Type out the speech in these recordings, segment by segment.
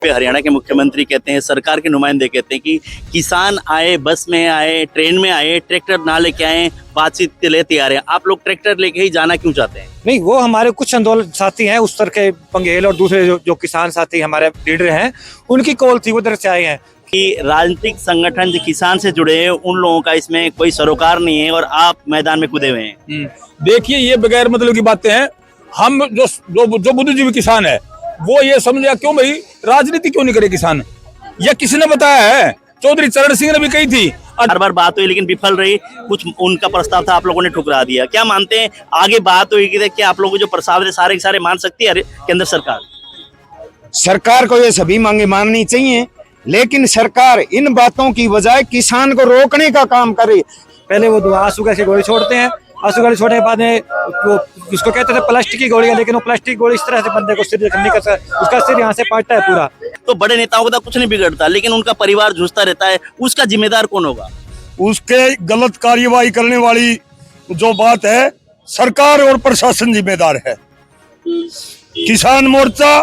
पे हरियाणा के मुख्यमंत्री कहते हैं, सरकार के नुमाइंदे कहते हैं कि किसान आए, बस में आए, ट्रेन में आए, ट्रैक्टर ना लेके आए, बातचीत के लिए तैयार हैं। आप लोग ट्रैक्टर लेके ही जाना क्यों चाहते हैं? नहीं, वो हमारे कुछ आंदोलन साथी हैं उस तरह के, पंघेल और दूसरे जो किसान साथी हमारे लीडर हैं, उनकी कॉल थी, वो उधर से आए हैं। कि राजनीतिक संगठन जो किसान से जुड़े हैं उन लोगों का इसमें कोई सरोकार नहीं है और आप मैदान में कूदे हुए हैं। देखिए, ये बगैर मतलब की बातें हैं। हम जो बुद्धिजीवी किसान है वो ये समझा क्यों भाई राजनीति क्यों नहीं करे किसान, ये किसी ने बताया है? चौधरी चरण सिंह ने भी कही थी। हर बार बात हुई लेकिन विफल रही। कुछ उनका प्रस्ताव था, आप लोगों ने ठुकरा दिया। क्या मानते हैं आगे बात हुई कि आप लोगों को जो प्रस्ताव है सारे के सारे मान सकती है केंद्र सरकार? सरकार को ये सभी मांगे माननी चाहिए, लेकिन सरकार इन बातों की बजाय किसान को रोकने का काम करे। पहले वो आंसू कैसे गोली छोड़ते हैं, आंसू गोली छोड़ने के बाद में वो उसको कहते थे प्लास्टिक की गोली है, लेकिन वो प्लास्टिक गोली इस तरह से बंदे को सिर नहीं कर सकता, उसका सिर यहाँ से पाटता है पूरा। तो बड़े नेताओं का कुछ नहीं बिगड़ता, लेकिन उनका परिवार जूझता रहता है, उसका जिम्मेदार कौन होगा? उसके गलत कार्यवाही करने वाली जो बात है, सरकार और प्रशासन जिम्मेदार है। किसान मोर्चा,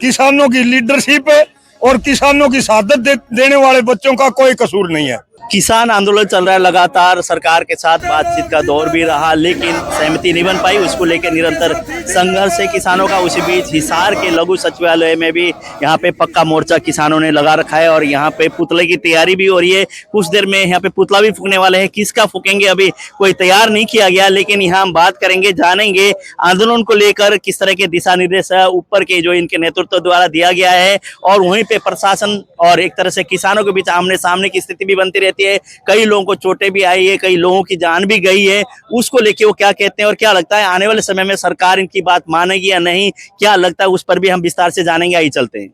किसानों की लीडरशिप और किसानों की शहादत देने वाले बच्चों का कोई कसूर नहीं है। किसान आंदोलन चल रहा है लगातार, सरकार के साथ बातचीत का दौर भी रहा, लेकिन सहमति नहीं बन पाई। उसको लेकर निरंतर संघर्ष है किसानों का। उसी बीच हिसार के लघु सचिवालय में भी यहाँ पे पक्का मोर्चा किसानों ने लगा रखा है और यहाँ पे पुतले की तैयारी भी हो रही है। कुछ देर में यहाँ पे पुतला भी फूकने वाले हैं। किसका फूकेंगे अभी कोई तैयार नहीं किया गया, लेकिन यहाँ हम बात करेंगे, जानेंगे आंदोलन को लेकर किस तरह के दिशा निर्देश ऊपर के जो इनके नेतृत्व द्वारा दिया गया है, और वहीं पे प्रशासन और एक तरह से किसानों के बीच आमने सामने की स्थिति भी बनती रहती है। कई लोगों को चोटें भी आई है, कई लोगों की जान भी गई है। उसको लेके वो क्या कहते हैं और क्या लगता है आने वाले समय में सरकार इनकी बात मानेगी या नहीं, क्या लगता है, उस पर भी हम विस्तार से जानेंगे। आइए चलते हैं।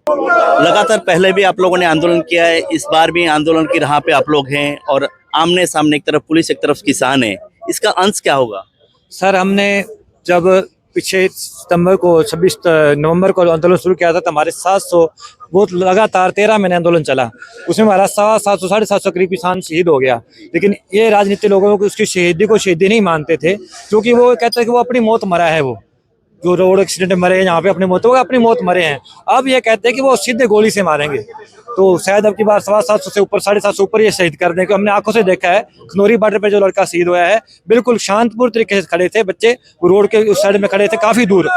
लगातार पहले भी आप लोगों ने आंदोलन किया है, इस बार भी आंदोलन की राह पे आप लोग हैं और आमने सामने एक तरफ पुलिस एक तरफ किसान है। इसका अंश क्या होगा? सर, हमने जब पिछले सितंबर को 26 नवंबर को आंदोलन शुरू किया था तो हमारे 700 वो लगातार 13 महीने आंदोलन चला। उसमें हमारा 700 साढ़े 700 करीब किसान शहीद हो गया। लेकिन ये राजनीतिक लोगों को उसकी शहीदी को शहीदी नहीं मानते थे, क्योंकि वो कहते हैं कि वो अपनी मौत मरा है। वो जो रोड एक्सीडेंट में मरे हैं, यहाँ पे अपनी मौत, वो अपनी मौत मरे हैं। अब ये कहते हैं कि वो सीधे गोली से मारेंगे। तो शायद अब की बार 750 से ऊपर 750 ऊपर ये शहीद कर दें। क्योंकि हमने आंखों से देखा है खनौरी बॉर्डर पे जो लड़का शहीद हुआ है, बिल्कुल शांतपूर्ण तरीके से खड़े थे बच्चे, रोड के उस साइड में खड़े थे, काफी दूर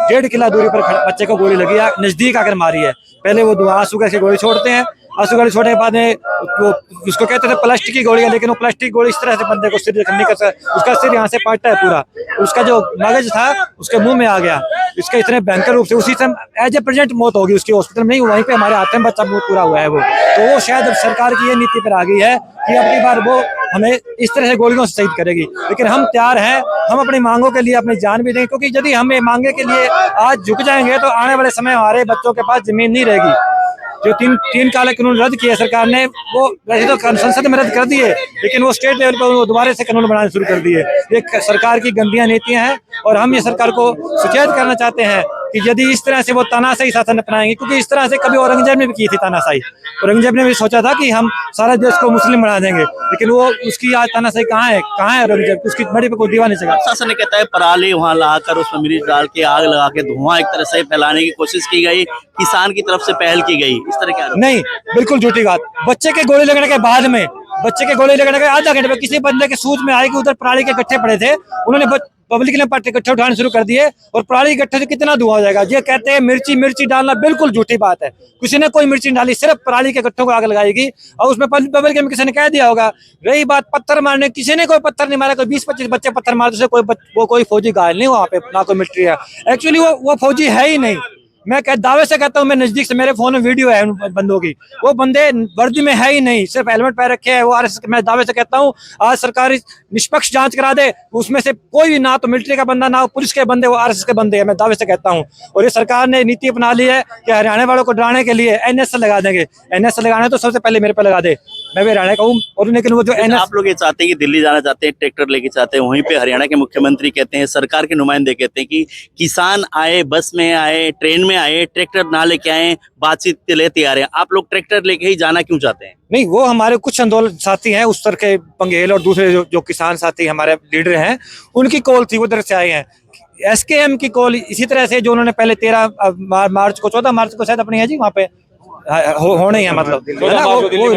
1.5 किला दूरी पर बच्चे को गोली लगी है, नजदीक आकर मारी है। पहले वो आंसू कैसे गोली छोड़ते हैं, आंसू गोली छोड़ने के बाद में वो उसको कहते थे प्लास्टिक की गोली है, लेकिन वो प्लास्टिक गोली इस तरह से बंदे को सिर नहीं कर सकता, उसका सिर यहाँ से पाटता है पूरा। उसका जो मगज था उसके मुंह में आ गया। इसका इतने भयंकर रूप से उसी समय एज ए प्रेजेंट मौत होगी उसकी, हॉस्पिटल में नहीं, वहीं पे हमारे हाथ में बच्चा पूरा हुआ है वो। तो वो शायद अब सरकार की ये नीति पर आ गई है कि अब की बार वो हमें इस तरह से गोलियों से शहीद करेगी। लेकिन हम तैयार हैं, हम अपनी मांगों के लिए अपनी जान भी देंगे, क्योंकि यदि हम ये मांगे के लिए आज झुक जाएंगे तो आने वाले समय हमारे बच्चों के पास जमीन नहीं रहेगी। जो तीन काले कानून रद्द किए सरकार ने, वो वैसे तो संसद में रद्द कर दिए, लेकिन वो स्टेट लेवल पर दोबारा से कानून बनाने शुरू कर दिए। ये सरकार की गंदियां नीतियां हैं और हम ये सरकार को सचेत करना चाहते हैं कि यदि इस तरह से वो तानाशाही शासन अपनाएंगे, क्योंकि इस तरह से कभी औरंगजेब ने भी की थी तानाशाही। औरंगजेब ने भी सोचा था कि हम सारा देश को मुस्लिम बना देंगे, लेकिन वो उसकी आज तानाशाही कहाँ है औरंगजेब, उसकी बड़ी पे कोई दीवार नहीं चला। शासन ने कहता है पराली वहां लाकर उसमें मिर्च डाल के आग लगा के धुआं एक तरह से फैलाने की कोशिश की गई, किसान की तरफ से पहल की गई, इस तरह क्या? नहीं, बिल्कुल झूठी बात। बच्चे के गोली लगने के बाद में, बच्चे के गोली लगने के आधा घंटे में किसी बंदे के सूझ में आए कि उधर पराली के गट्ठे पड़े थे, उन्होंने पब्लिक ने गट्ठे उठाने शुरू कर दिए और पराली के गट्ठे से कितना धुआं हो जाएगा। ये कहते हैं मिर्ची डालना, बिल्कुल झूठी बात है। किसी ने कोई मिर्ची डाली, सिर्फ पराली के गट्ठों को आग लगाएगी और उसमें पब्लिक में किसी ने कह दिया होगा। रही बात पत्थर मारने, किसी ने कोई पत्थर नहीं मारा, कोई 20-25 बच्चे पत्थर मारते से कोई फौजी घायल नहीं, वहाँ पे ना कोई मिलिट्री है। एक्चुअली वो फौजी है ही नहीं। मैं दावे से कहता हूँ, मैं नजदीक से, मेरे फोन में वीडियो है उन बंदों की, वो बंदे वर्दी में है ही नहीं, सिर्फ हेलमेट पहन रखे है। वो मैं दावे से कहता हूँ आज सरकार निष्पक्ष जांच करा दे, उसमें से कोई भी, ना तो मिलिट्री का बंदा ना पुलिस के बंदे, वो आरएसएस के बंदे हैं, मैं दावे से कहता हूँ। और ये सरकार ने नीति अपना ली है कि हरियाणा वालों को डराने के लिए एनएस लगा देंगे। एनएस लगाना तो सबसे पहले मेरे पे लगा दे, मैं भी हरियाणा का हूँ। और लेकिन वो जो एनएस, आप लोग ये चाहते हैं कि दिल्ली जाना चाहते हैं, ट्रैक्टर लेके चाहते हैं, वहीं पे हरियाणा के मुख्यमंत्री कहते हैं, सरकार के नुमाइंदे कहते हैं कि किसान आए, बस में आए, ट्रेन में आए, ट्रैक्टर ना लेके आए, बातचीत के लिए तैयार हैं। आप लोग ट्रैक्टर लेके ही जाना क्यों चाहते हैं? नहीं, वो हमारे कुछ आंदोलन साथी हैं उस तरह के, पंघेल और दूसरे जो किसान साथी हमारे लीडर हैं, उनकी कॉल थी, वो उधर से आए हैं। एसकेएम की कॉल इसी तरह से, जो उन्होंने पहले 13 मार्च को 14 मार्च को शायद अपनी है जी वहाँ पे होने हैं, मतलब है ना, वो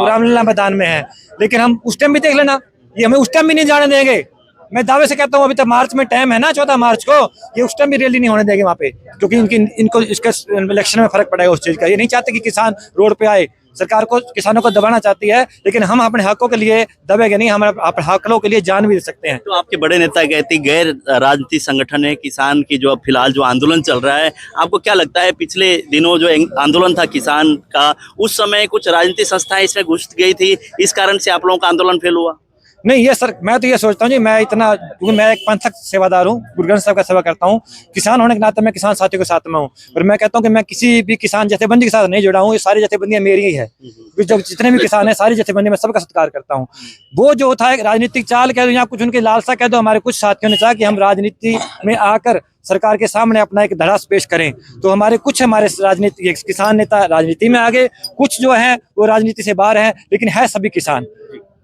रामलीला मैदान में है। लेकिन हम उस टाइम भी देख लेना, ये हमें उस टाइम भी नहीं जाने देंगे। मैं दावे से कहता हूँ, अभी तक मार्च में टाइम है ना, 14 मार्च को, ये उस टाइम भी रैली नहीं होने देंगे वहाँ पे, क्योंकि इनको इसके इलेक्शन में फर्क पड़ेगा उस चीज का। ये नहीं चाहते कि किसान रोड पे आए, सरकार को किसानों को दबाना चाहती है, लेकिन हम अपने हकों के लिए दबेंगे नहीं, हम अपने हकों के लिए जान भी दे सकते हैं। तो आपके बड़े नेता कहते गैर राजनीतिक संगठन है किसान की, जो अब फिलहाल जो आंदोलन चल रहा है, आपको क्या लगता है पिछले दिनों जो आंदोलन था किसान का, उस समय कुछ राजनीतिक संस्थाएं इसमें घुस गई थी, इस कारण से आप लोगों का आंदोलन फेल हुआ? नहीं, ये सर, मैं तो ये सोचता हूँ जी, मैं इतना, क्योंकि मैं एक पंथक सेवादार हूँ, गुरु ग्रंथ साहब का सेवा करता हूँ, किसान होने के नाते मैं किसान साथियों के साथ में हूँ। और मैं कहता हूँ कि मैं किसी भी किसान जथेबंदी के साथ नहीं जुड़ा हूँ, ये सारी जथेबंदियां मेरी ही है, जो जितने भी किसान हैं सारी जथेबंदी में सबका सत्कार करता हूँ। वो जो था एक राजनीतिक चाल कह दो या कुछ उनकी लालसा कह दो, हमारे कुछ साथियों ने चाहा कि हम राजनीति में आकर सरकार के सामने अपना एक धड़ा पेश करें, तो हमारे राजनीति किसान नेता राजनीति में आगे, कुछ जो है वो राजनीति से बाहर है, लेकिन है सभी किसान,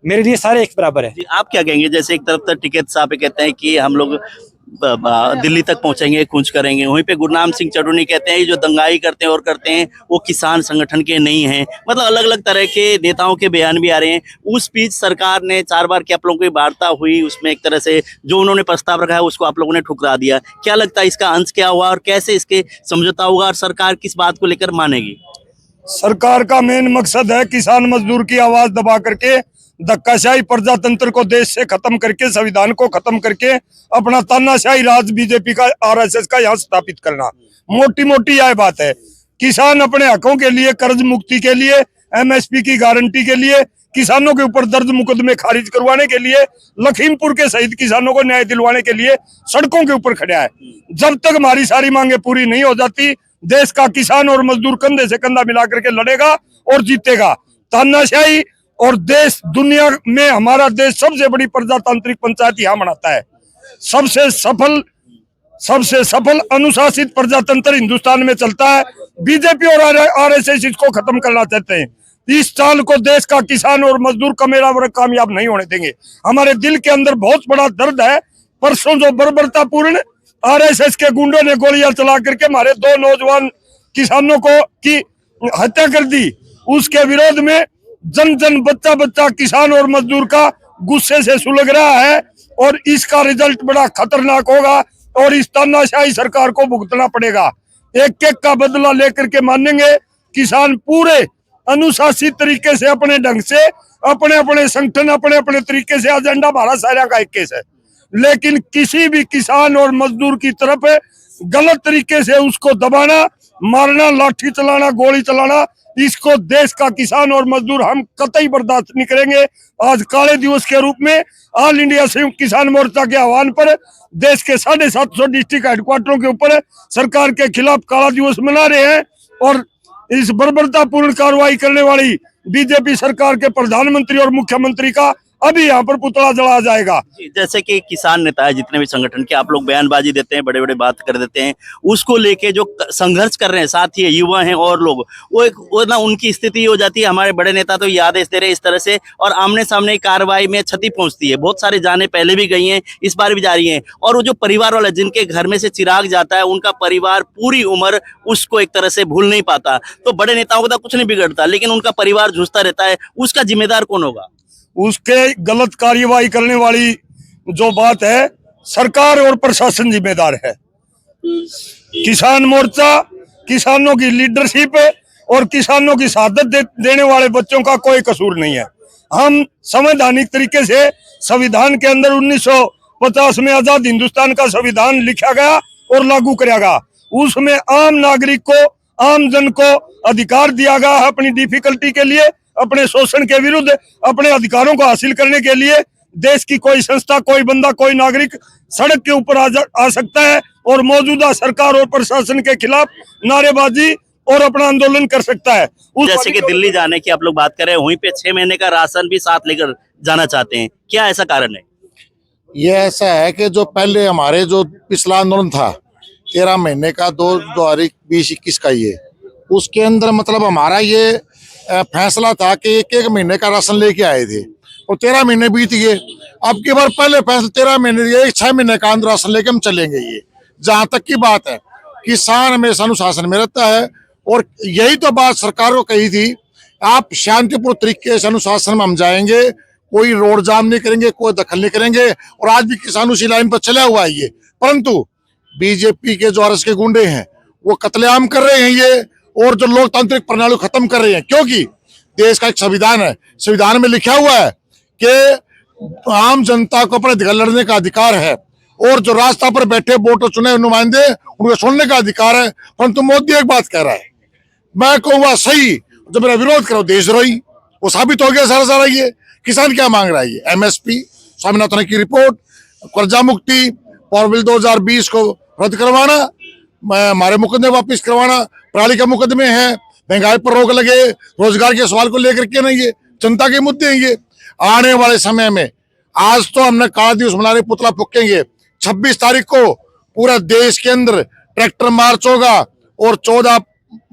मेरे लिए सारे एक बराबर है। आप क्या कहेंगे? जैसे एक तरफ तो टिकैत साहब कहते हैं कि हम लोग दिल्ली तक पहुंचेंगे, कूच करेंगे, वहीं पे गुरनाम सिंह चढ़ूनी कहते हैं जो दंगाई करते हैं और करते हैं वो किसान संगठन के नहीं हैं। मतलब अलग अलग तरह के नेताओं के बयान भी आ रहे हैं। उस बीच सरकार ने 4 बार की आप लोगों की वार्ता हुई, उसमें एक तरह से जो उन्होंने प्रस्ताव रखा है उसको आप लोगों ने ठुकरा दिया। क्या लगता है इसका अंश क्या हुआ और कैसे इसके समझौता होगा और सरकार किस बात को लेकर मानेगी? सरकार का मेन मकसद है किसान मजदूर की आवाज दबा करके धक्काशाही प्रजातंत्र को देश से खत्म करके, संविधान को खत्म करके अपना तानाशाही राज बीजेपी का, आरएसएस का यहाँ स्थापित करना। मोटी मोटी यह बात है। किसान अपने हकों के लिए, कर्ज मुक्ति के लिए, एमएसपी की गारंटी के लिए, किसानों के ऊपर दर्ज मुकदमे खारिज करवाने के लिए, लखीमपुर के शहीद किसानों को न्याय दिलवाने के लिए सड़कों के ऊपर खड़ा है। जब तक हमारी सारी मांगे पूरी नहीं हो जाती, देश का किसान और मजदूर कंधे से कंधा मिला करके लड़ेगा और जीतेगा। तानाशाही और देश, दुनिया में हमारा देश सबसे बड़ी प्रजातांत्रिक पंचायत यहाँ मनाता है। सबसे सफल अनुशासित प्रजातंत्र हिंदुस्तान में चलता है। बीजेपी और आरएसएस इसको खत्म करना चाहते हैं। इस चाल को देश का किसान और मजदूर का मेरा वर्ग कामयाब नहीं होने देंगे। हमारे दिल के अंदर बहुत बड़ा दर्द है। परसों जो बर्बरतापूर्ण आरएसएस के गुंडों ने गोलियां चला करके हमारे 2 नौजवान किसानों की हत्या कर दी, उसके विरोध में जन जन, बच्चा बच्चा किसान और मजदूर का गुस्से से सुलग रहा है और इसका रिजल्ट बड़ा खतरनाक होगा और इस तानाशाही सरकार को भुगतना पड़ेगा। एक एक का बदला लेकर के मानेंगे। किसान पूरे अनुशासित तरीके से, अपने ढंग से, अपने अपने संगठन, अपने अपने तरीके से, एजेंडा भारत सारा का एक केस है, लेकिन किसी भी किसान और मजदूर की तरफ गलत तरीके से उसको दबाना, मारना, लाठी चलाना, गोली चलाना, इसको देश का किसान और मजदूर हम कतई बर्दाश्त नहीं करेंगे। आज काले दिवस के रूप में ऑल इंडिया संयुक्त किसान मोर्चा के आह्वान पर देश के 750 डिस्ट्रिक्ट हेडक्वार्टरों के ऊपर सरकार के खिलाफ काला दिवस मना रहे हैं और इस बर्बरतापूर्ण कार्रवाई करने वाली बीजेपी सरकार के प्रधानमंत्री और मुख्यमंत्री का अभी यहाँ पर पुतला जलाया जाएगा। जैसे कि किसान नेता है, जितने भी संगठन के, आप लोग बयानबाजी देते हैं, बड़े बड़े बात कर देते हैं, उसको लेके जो संघर्ष कर रहे हैं साथी युवा हैं और लोग, वो ना उनकी स्थिति हो जाती है, हमारे बड़े नेता तो ये आदेश दे रहे हैं इस तरह से, और आमने सामने कार्रवाई में क्षति पहुंचती है। बहुत सारे जाने पहले भी गई हैं, इस बार भी जा रही हैं, और वो जो परिवार वाला जिनके घर में से चिराग जाता है, उनका परिवार पूरी उम्र उसको एक तरह से भूल नहीं पाता। तो बड़े नेताओं को तो कुछ नहीं बिगड़ता, लेकिन उनका परिवार जूझता रहता है, उसका जिम्मेदार कौन होगा? उसके गलत कार्यवाही करने वाली जो बात है, सरकार और प्रशासन जिम्मेदार है। किसान मोर्चा, किसानों की लीडरशिप और किसानों की शहादत देने वाले बच्चों का कोई कसूर नहीं है। हम संवैधानिक तरीके से संविधान के अंदर 1950 में आजाद हिंदुस्तान का संविधान लिखा गया और लागू किया गया। उसमें आम नागरिक को, आम जन को अधिकार दिया गया है अपनी डिफिकल्टी के लिए, अपने शोषण के विरुद्ध, अपने अधिकारों को हासिल करने के लिए। देश की कोई संस्था, कोई बंदा, कोई नागरिक सड़क के ऊपर आ सकता है और मौजूदा सरकार और प्रशासन के खिलाफ नारेबाजी और अपना आंदोलन कर सकता है। जैसे कि दिल्ली जाने की आप लोग बात कर रहे हैं, वहीं पे 6 महीने का राशन भी साथ लेकर जाना चाहते हैं, क्या ऐसा कारण है? ये ऐसा है कि जो पहले हमारे जो पिछला आंदोलन था 13 महीने का, 2020-21 का, ये उसके अंदर मतलब हमारा ये फैसला था कि एक महीने का राशन लेके आए थे और 13 महीने बीत गए। अब की बार पहले फैसला 13 महीने, ये 6 महीने का अंदर राशन लेके हम चलेंगे। ये जहाँ तक की बात है, किसान हमेशा अनुशासन में रहता है और यही तो बात सरकार को कही थी, आप शांतिपूर्ण तरीके से अनुशासन में हम जाएंगे, कोई रोड जाम नहीं करेंगे, कोई दखल नहीं करेंगे। और आज भी किसान उसी लाइन पर चला हुआ है ये, परंतु बीजेपी के जो आरएस के गुंडे हैं वो कत्लेआम कर रहे हैं ये, और जो लोकतांत्रिक प्रणाली खत्म कर रहे हैं। क्योंकि देश का एक संविधान है, संविधान में लिखा हुआ है कि आम जनता को अपने अधिकार लड़ने का अधिकार है, और जो रास्ता पर बैठे वोटर चुने नुमाइंदे उनको सुनने का अधिकार है। परंतु मोदी एक बात कह रहा है, मैं कहूँगा सही, जो मेरा विरोध करो देशद्रोही, वो साबित हो गया सारा ये। किसान क्या मांग रहा है? ये एमएसपी, स्वामीनाथन की रिपोर्ट, कर्जा मुक्ति, पावर बिल 2020 को रद्द करवाना, हमारे मुकदमे वापिस करवाना, पराली के मुकदमे हैं, महंगाई पर रोक लगे, रोजगार के सवाल को लेकर के नहीं, ये जनता के मुद्दे हैं ये। आने वाले समय में, आज तो हमने काला दिवस मना रहे, पुतला फूकेंगे, 26 तारीख को पूरा देश के अंदर ट्रैक्टर मार्च होगा, और 14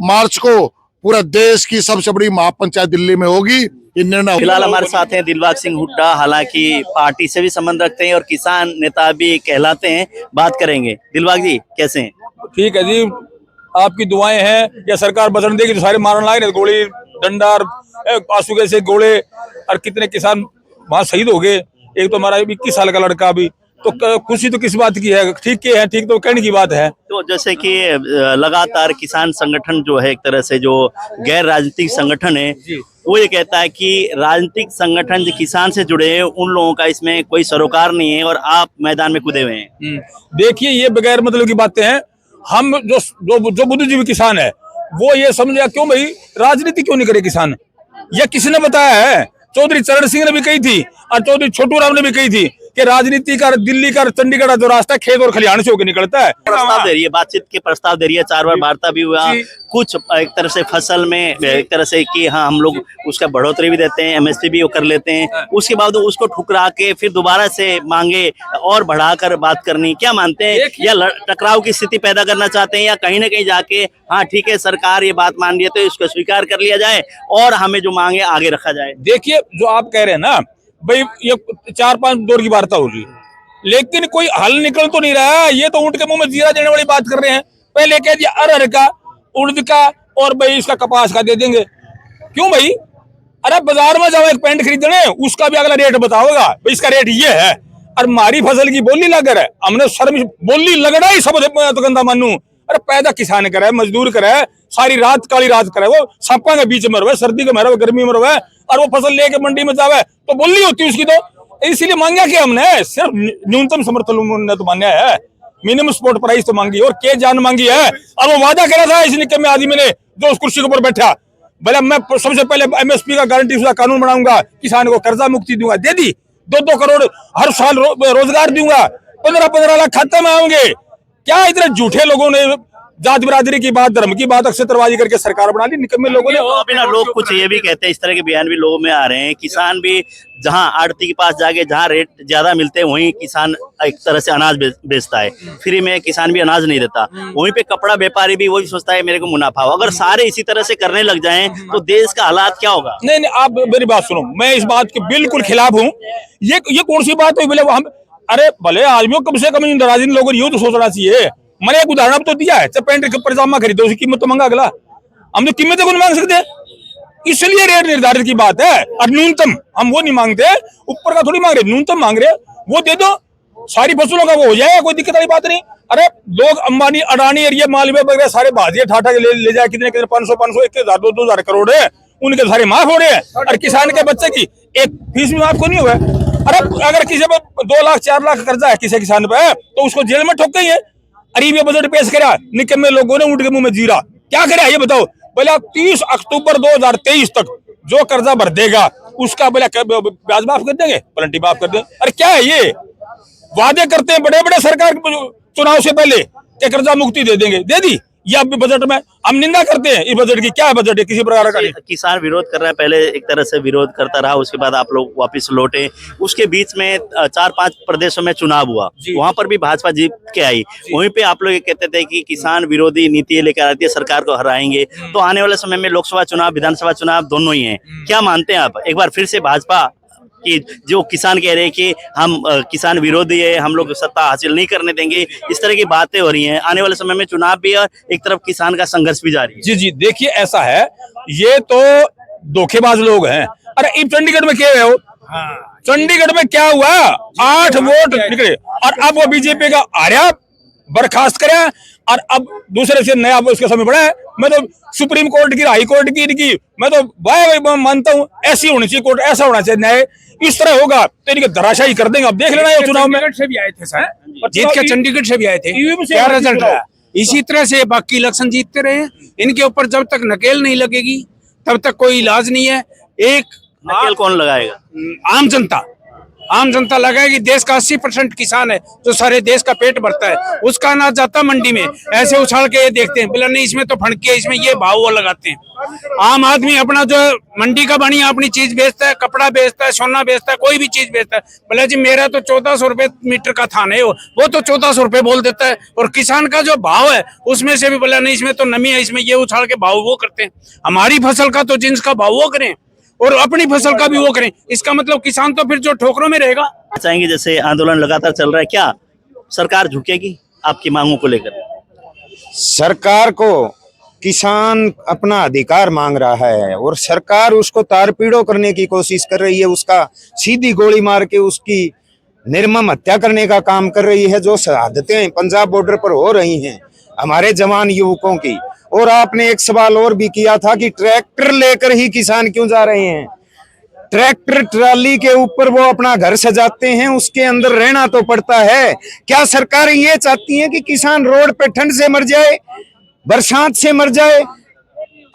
मार्च को पूरा देश की सबसे बड़ी महापंचायत दिल्ली में होगी। फिलहाल हमारे साथ हैं दिलबाग सिंह हुड्डा, हालांकि पार्टी से भी संबंध रखते हैं और किसान नेता भी कहलाते हैं। बात करेंगे। दिलबाग जी कैसे हैं? ठीक है जी, आपकी दुआएं हैं, या सरकार बचन देगी तो सारे मारने लाए, गोली डंडा और आंसू से गोले, और कितने किसान वहां शहीद हो गए। एक तो हमारा 21 साल का लड़का भी, तो खुशी तो किस बात की है? ठीक के है, ठीक तो कहने की बात है। तो जैसे कि लगातार किसान संगठन जो है, एक तरह से जो गैर राजनीतिक संगठन है, वो ये कहता है कि राजनीतिक संगठन जो किसान से जुड़े हैं उन लोगों का इसमें कोई सरोकार नहीं है, और आप मैदान में कूदे हुए हैं। देखिए, ये बगैर मतलब की बातें हैं। हम जो बुद्धिजीवी किसान है वो ये समझा, क्यों भाई राजनीति क्यों नहीं करे किसान? ये किसने बताया है? चौधरी चरण सिंह ने भी कही थी, और चौधरी छोटू राम ने भी कही थी कि राजनीति का दिल्ली का चंडीगढ़ का जो रास्ता खेत और खलिहान से होकर निकलता है। प्रस्ताव दे रही है, बातचीत के प्रस्ताव दे रही है, 4 बार वार्ता भी हुआ, कुछ एक तरह से फसल में एक तरह से कि हाँ हम लोग उसका बढ़ोतरी भी देते हैं, एमएसपी भी वो कर लेते हैं, उसके बाद उसको ठुकरा के फिर दोबारा से मांगे और बढ़ाकर बात करनी। क्या मानते हैं? या टकराव की स्थिति पैदा करना चाहते हैं, या कहीं ना कहीं जाके हाँ ठीक है सरकार ये बात मान रही है तो इसको स्वीकार कर लिया जाए और हमें जो मांगे आगे रखा जाए? देखिए, जो आप कह रहे हैं ना भाई, ये 4-5 दौर की वार्ता होगी, लेकिन कोई हल निकल तो नहीं रहा है। ये तो ऊंट के मुंह में जीरा देने वाली बात कर रहे हैं। पहले कह दिया अरहर का, उड़द का, और भाई इसका कपास का दे देंगे। क्यों भाई? अरे बाजार में जाओ एक पैंट खरीदने, उसका भी अगला रेट बताओगा, भाई इसका रेट ये है, और हमारी फसल की बोली लग रहा है, हमने शर्म बोली लगना ही सब तो गंदा मानू। अरे पैदा किसान करे, मजदूर करे, सारी रात काली रात करे, वो सांपा के बीच में रहे, सर्दी के में रहे, गर्मी में रहे, और वो फसल लेके मंडी में जावे तो बोली होती है उसकी। तो इसीलिए मांगा कि हमने सिर्फ न्यूनतम समर्थन मूल्य तो मांगा है, मिनिमम सपोर्ट प्राइस तो मांगी, और के जान मांगी है। और वो वादा करा था इस निकम में आदमी ने जो उस कुर्सी के ऊपर बैठा, बोले मैं सबसे पहले एमएसपी का गारंटी शुदा कानून बनाऊंगा, किसान को कर्जा मुक्ति दूंगा, दे दी। 2-2 करोड़ हर साल रोजगार दूंगा, 15-15 लाख खाते में आएंगे। क्या इतने झूठे लोगों ने जात बिरादरी की बात, धर्म की बात अक्षत्रवादी करके सरकार बना ली निकम्मे लोगों ने। अभी ना लोग कुछ ये भी कहते हैं, इस तरह के बयान भी लोगों में आ रहे हैं, किसान भी जहां आड़ती के पास जाके जहां रेट ज्यादा मिलते हैं वहीं किसान एक तरह से अनाज बेचता है, फ्री में किसान भी अनाज नहीं देता। वहीं पे कपड़ा व्यापारी भी वही सोचता है मेरे को मुनाफा हो। अगर सारे इसी तरह से करने लग जाएं तो देश का हालात क्या होगा? नहीं, आप मेरी बात सुनो, मैं इस बात के बिल्कुल खिलाफ हूँ। ये कौन सी बात हुई? बोले हम, अरे भले आदमियों कम से कम राजनीतिक लोगों ने यूं तो सोचना चाहिए। मैंने एक उदाहरण तो दिया है, पैंट के पजामा खरीदो उसकी कीमत तो मंगा अगला, हम तो कीमत को नहीं मांग सकते, इसलिए रेट निर्धारित की बात है। और न्यूनतम हम वो नहीं मांगते, ऊपर का थोड़ी मांग रहे, न्यूनतम मांग रहे, वो दे दो, सारी फसलों का वो हो जाएगा, कोई दिक्कत वाली बात नहीं। अरे लोग अंबानी अडानी और ये मालवे वगैरह सारे भाजिए ठाठा के ले जाए, कितने 500 1,000 2,000 करोड़ है, उनके सारे माफ हो रहे हैं, और किसान के बच्चे की एक फीस भी माफ को नहीं हुआ। अरे अगर किसी पे 2 लाख 4 लाख कर्जा है किसी किसान पे, तो उसको जेल में ठोक गई है। अरे ये बजट पेश करा, निकम्मे लोगों ने ऊंट के मुंह में जीरा, क्या करा ये बताओ? बोला 30 अक्टूबर 2023 तक जो कर्जा भर देगा उसका बोला ब्याज माफ कर देंगे, पेनल्टी माफ कर देंगे। अरे क्या है ये? वादे करते हैं बड़े बड़े सरकार चुनाव से पहले कि कर्जा मुक्ति दे देंगे, दे दी। ये अब बजट में हम निंदा करते हैं इस बजट की। क्या बजट है? किसी प्रकार का नहीं। किसान विरोध कर रहा है, पहले एक तरह से विरोध करता रहा, उसके बाद आप लोग वापस लौटे, उसके बीच में 4-5 प्रदेशों में चुनाव हुआ, वहां पर भी भाजपा जीत के आई। वहीं पे आप लोग ये कहते थे कि किसान विरोधी नीति लेकर आती है, सरकार को हराएंगे। तो आने वाले समय में लोकसभा चुनाव, विधानसभा चुनाव दोनों ही है, क्या मानते हैं आप? एक बार फिर से भाजपा कि जो किसान कह रहे हैं कि हम किसान विरोधी है, हम लोग सत्ता हासिल नहीं करने देंगे, इस तरह की बातें हो रही हैं। आने वाले समय में चुनाव भी है और एक तरफ किसान का संघर्ष भी जारी है। जी जी, देखिए ऐसा है, ये तो धोखेबाज लोग हैं। अरे इब चंडीगढ़ में क्या है, चंडीगढ़ में क्या हुआ, 8 वोट निकले और अब वो बीजेपी का आर्या बर्खास्त करे और अब दूसरे से नया उसका समय बढ़ा है। मैं तो सुप्रीम कोर्ट की, हाई कोर्ट की इनकी मैं तो भाई मानता हूँ, ऐसी होनी चाहिए कोर्ट, ऐसा होना चाहिए न्याय। इस तरह होगा तो इनके धराशायी कर देंगे। अब देख लेना ये चुनाव में से भी आए थे सर, जीत के चंडीगढ़ से भी आए थे, क्या रिजल्ट रहा? इसी तरह से बाकी इलेक्शन जीतते रहे। इनके ऊपर जब तक नकेल नहीं लगेगी तब तक कोई इलाज नहीं है। एक नकेल कौन लगाएगा? आम जनता लगाएगी। देश का 80% किसान है जो सारे देश का पेट भरता है, उसका अनाज जाता मंडी में, ऐसे उछाल के ये देखते हैं, बोला नहीं इसमें तो फंडके, इसमें ये भाव वो लगाते हैं। आम आदमी अपना जो मंडी का बनी अपनी चीज बेचता है, कपड़ा बेचता है, सोना बेचता है, कोई भी चीज बेचता है, बोला जी मेरा तो 1400 रुपए मीटर का थान है, वो तो 1400 रुपए बोल देता है। और किसान का जो भाव है उसमें से भी बोला नहीं इसमें तो नमी है, इसमें ये उछाल के भाव वो करते हैं। हमारी फसल का तो जिन्स का भाव वो करें और अपनी फसल का भी वो करें, इसका मतलब किसान तो फिर जो ठोकरों में रहेगा। चाहेंगे जैसे आंदोलन लगातार चल रहा है, क्या सरकार झुकेगी आपकी मांगों को लेकर? सरकार को किसान अपना अधिकार मांग रहा है और सरकार उसको तारपीड़ो करने की कोशिश कर रही है, उसका सीधी गोली मार के उसकी निर्मम हत्या करने का काम कर रही है। जो शहादतें पंजाब बॉर्डर पर हो रही हैं हमारे जवान युवकों की। और आपने एक सवाल और भी किया था कि ट्रैक्टर लेकर ही किसान क्यों जा रहे हैं। ट्रैक्टर ट्राली के ऊपर वो अपना घर सजाते हैं, उसके अंदर रहना तो पड़ता है। क्या सरकार ये चाहती है कि किसान रोड पे ठंड से मर जाए, बरसात से मर जाए,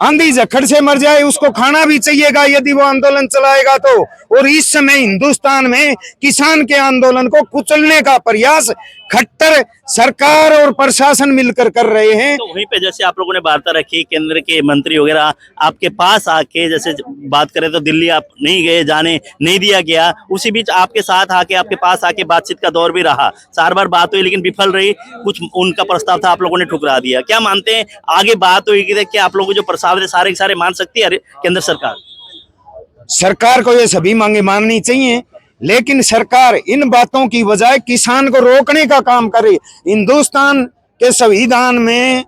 आंधी झक्कड़ से मर जाए? उसको खाना भी चाहिएगा यदि वो आंदोलन चलाएगा तो। और इस समय हिंदुस्तान में किसान के आंदोलन को कुचलने का प्रयास खट्टर सरकार और प्रशासन मिलकर कर रहे हैं। तो वहीं पे जैसे आप लोगों ने वार्ता रखी, केंद्र के मंत्री वगैरह आपके पास आके, जैसे बात करें तो दिल्ली आप नहीं गए, जाने नहीं दिया गया, उसी बीच आपके साथ आके, आपके पास आके बातचीत का दौर भी रहा, 4 बार बात हुई लेकिन विफल रही। कुछ उनका प्रस्ताव था, आप लोगों ने ठुकरा दिया। क्या मानते हैं आगे बात हुई कि क्या आप लोगों को जो प्रस्ताव थे सारे के सारे मान सकती है केंद्र सरकार? सरकार को ये सभी मांगे माननी चाहिए, लेकिन सरकार इन बातों की बजाय किसान को रोकने का काम करे। हिंदुस्तान के संविधान में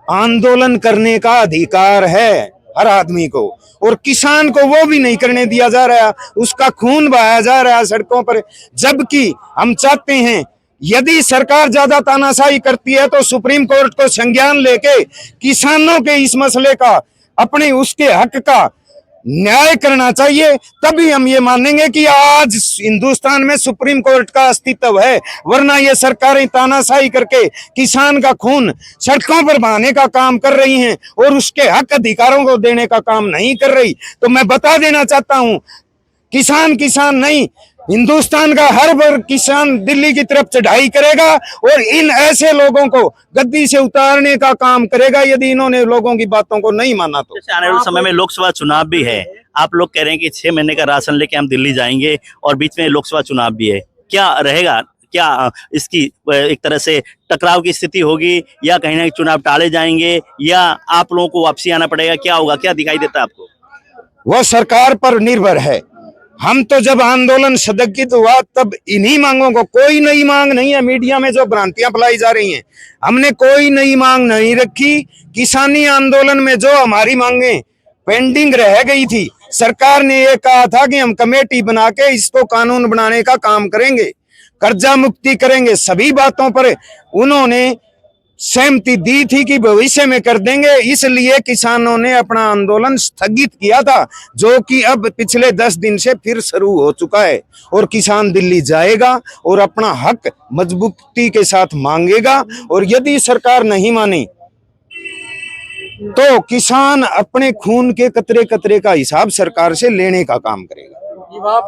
आंदोलन करने का अधिकार है हर आदमी को, और किसान को वो भी नहीं करने दिया जा रहा, उसका खून बहाया जा रहा है सड़कों पर। जबकि हम चाहते हैं यदि सरकार ज्यादा तानाशाही करती है तो सुप्रीम कोर्ट को संज्ञान लेके किसानों के इस मसले का, अपने उसके हक का न्याय करना चाहिए। तभी हम ये मानेंगे कि आज हिंदुस्तान में सुप्रीम कोर्ट का अस्तित्व है। वरना ये सरकारें तानाशाही करके किसान का खून सड़कों पर बहाने का काम कर रही हैं और उसके हक अधिकारों को देने का काम नहीं कर रही। तो मैं बता देना चाहता हूं, किसान नहीं, हिंदुस्तान का हर वर्ग किसान दिल्ली की तरफ चढ़ाई करेगा और इन ऐसे लोगों को गद्दी से उतारने का काम करेगा यदि इन्होंने लोगों की बातों को नहीं माना तो। जैसे आने वाले समय में लोकसभा चुनाव भी है, आप लोग कह रहे हैं कि 6 महीने का राशन लेके हम दिल्ली जाएंगे और बीच में लोकसभा चुनाव भी है, क्या रहेगा? क्या इसकी एक तरह से टकराव की स्थिति होगी या कहीं ना कहीं चुनाव टाले जाएंगे या आप लोगों को वापसी आना पड़ेगा? क्या होगा, क्या दिखाई देता है आपको? वह सरकार पर निर्भर है। हम तो जब आंदोलन स्थगित हुआ तब इन्हीं मांगों को, कोई नई मांग नहीं है। मीडिया में जो भ्रांतियां फैलाई जा रही हैं, हमने कोई नई मांग नहीं रखी। किसानी आंदोलन में जो हमारी मांगे पेंडिंग रह गई थी, सरकार ने ये कहा था कि हम कमेटी बना के इसको कानून बनाने का काम करेंगे, कर्जा मुक्ति करेंगे। सभी बातों पर उन्होंने सहमति दी थी कि भविष्य में कर देंगे। इसलिए किसानों ने अपना आंदोलन स्थगित किया था, जो कि अब पिछले 10 दिन से फिर शुरू हो चुका है। और किसान दिल्ली जाएगा और अपना हक मजबूती के साथ मांगेगा। और यदि सरकार नहीं मानी तो किसान अपने खून के कतरे कतरे का हिसाब सरकार से लेने का काम करेगा।